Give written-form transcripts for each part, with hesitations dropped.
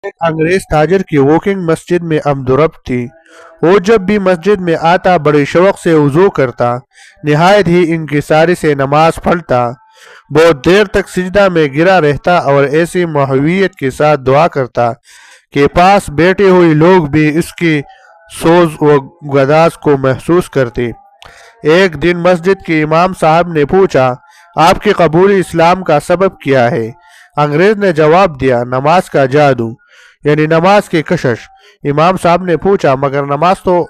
एक अंग्रेज ताजिर की वॉकिंग मस्जिद में अमदुरब थी। वो जब भी मस्जिद में आता बड़े शौक से वजू करता, निहायत ही इंकिसारी से नमाज पढ़ता, बहुत देर तक सिजदा में गिरा रहता और ऐसी महवियत के साथ दुआ करता कि पास बैठे हुए लोग भी इसकी सोज व गदास को महसूस करते। एक दिन मस्जिद के इमाम साहब ने पूछा, आपके कबूल इस्लाम का सबब क्या है? अंग्रेज ने जवाब दिया, नमाज का जादू, यानी नमाज की कशिश। इमाम साहब ने पूछा, मगर नमाज तो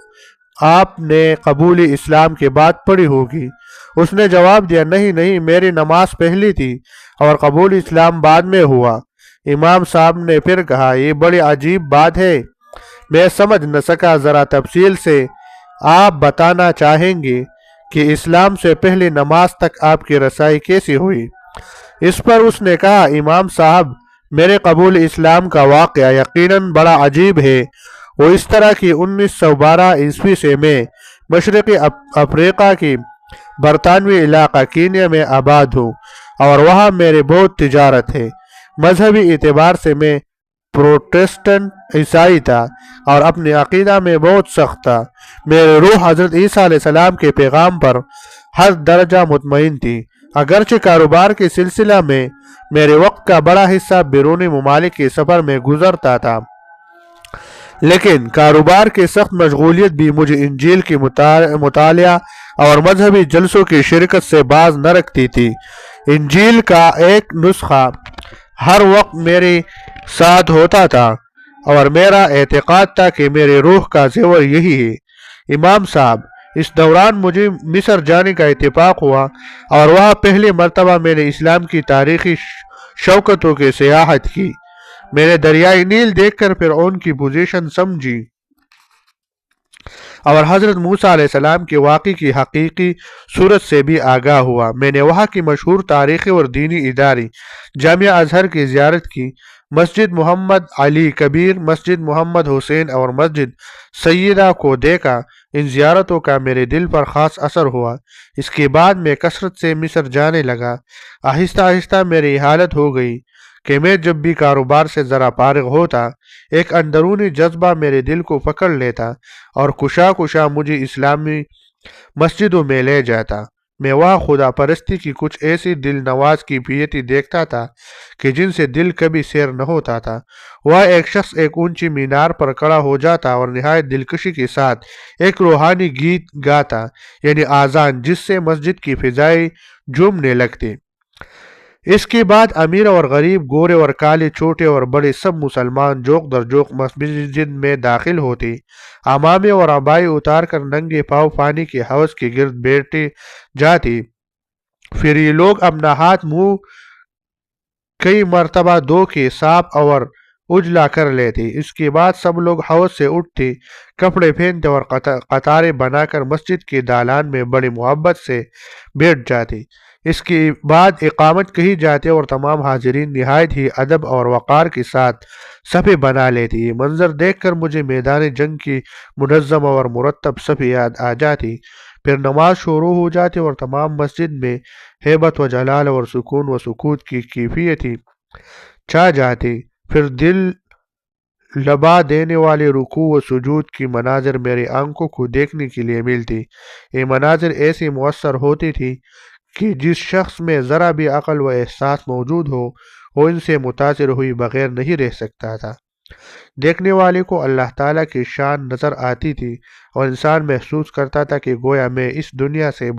आपने कबूल इस्लाम के बाद पढ़ी होगी। उसने जवाब दिया, नहीं नहीं, मेरी नमाज पहली थी और कबूल इस्लाम बाद में हुआ। इमाम साहब ने फिर कहा, ये बड़ी अजीब बात है, मैं समझ न सका, ज़रा तफसील से आप बताना चाहेंगे कि इस्लाम से पहले नमाज तक आपकी रसाई कैसी हुई? इस पर उसने कहा, इमाम साहब, मेरे कबूल इस्लाम का वाक़या यकीनन बड़ा अजीब है। वो इस तरह की 1912 ईस्वी से मैं मशरक़ी अफ्रीका की बरतानवी इलाका कीनिया में आबाद हूँ और वहाँ मेरी बहुत तिजारत है। मजहबी एतबार से मैं प्रोटेस्टेंट ईसाई था और अपने अकीदा में बहुत सख्त था। मेरी रूह हजरत ईसा अलैहिस्सलाम के पैगाम पर हर दर्जा मुतमईन थी। अगरचे कारोबार के सिलसिला में मेरे वक्त का बड़ा हिस्सा बैरूनी ममालिक के सफ़र में गुजरता था, लेकिन कारोबार की सख्त मशगूलियत भी मुझे इंजील की मुतालिया और मजहबी जलसों की शिरकत से बाज न रखती थी। इंजील का एक नुस्खा हर वक्त मेरे साथ होता था और मेरा एतक़ाद था कि मेरे रूह का ज़ेवर यही है। इमाम साहब, इस दौरान मुझे मिस्र जाने का इत्तेफाक हुआ और वहाँ पहली मरतबा मैंने इस्लाम की तारीखी शौकतों की सियाहत की। मैंने दरियाई नील देखकर फिरऔन की पोजीशन समझी और हज़रत मूसा अलैहिस्सलाम के वाक़े की हकीकी सूरत से भी आगाह हुआ। मैंने वहाँ की मशहूर तारीख़ी और दीनी इदारे जामिया अज़हर की ज़ियारत की, मस्जिद मोहम्मद अली कबीर, मस्जिद मोहम्मद हुसैन और मस्जिद सैयदा को देखा। इन ज़ियारतों का मेरे दिल पर ख़ास असर हुआ। इसके बाद मैं कसरत से मिस्र जाने लगा। आहिस्ता आहिस्ता मेरी हालत हो गई कि मैं जब भी कारोबार से ज़रा फारिग होता, एक अंदरूनी जज्बा मेरे दिल को पकड़ लेता और कुशा कुशा मुझे इस्लामी मस्जिदों में ले जाता। मैं वहाँ खुदा परस्ती की कुछ ऐसी दिल नवाज की पियती देखता था कि जिनसे दिल कभी सैर न होता था। वह एक शख्स एक ऊंची मीनार पर खड़ा हो जाता और निहायत दिलकशी के साथ एक रूहानी गीत गाता, यानी आज़ान, जिससे मस्जिद की फिजाएं झूमने लगती। इसके बाद अमीर और गरीब, गोरे और काले, छोटे और बड़े, सब मुसलमान जोक दर जोक मस्जिद में दाखिल होते। अमामे और अबाई उतार कर नंगे पाँव पानी के हौज के गिर्द बैठे जाते। फिर ये लोग अपना हाथ मुंह कई मरतबा धो के साफ और उजला कर लेते। इसके बाद सब लोग हौज से उठते, कपड़े पहनते और कतारें बनाकर मस्जिद के दालान में बड़ी मोहब्बत से बैठ जाते। इसके बाद इकामत कही जाती और तमाम हाजिरीन निहायत ही अदब और वक़ार के साथ सफ़े बना लेती। ये मंजर देखकर मुझे मैदान जंग की मुनज़्ज़म और मुरतब सफ़े याद आ जाती। फिर नमाज शुरू हो जाती और तमाम मस्जिद में हेबत व जलाल और सुकून व सुकूत की कैफियत छा जाती। फिर दिल लबा देने वाले रुकू व सुजूद की मनाजिर मेरी आंखों को देखने के लिए मिलती। ये मनाजिर ऐसी मुअस्सर होती थी कि जिस शख्स में ज़रा भी अक़ल व एहसास मौजूद हो, वो इनसे मुतासिर हुई बग़ैर नहीं रह सकता था। देखने वाले को अल्लाह ताला की शान नज़र आती थी और इंसान महसूस करता था कि गोया मैं इस दुनिया से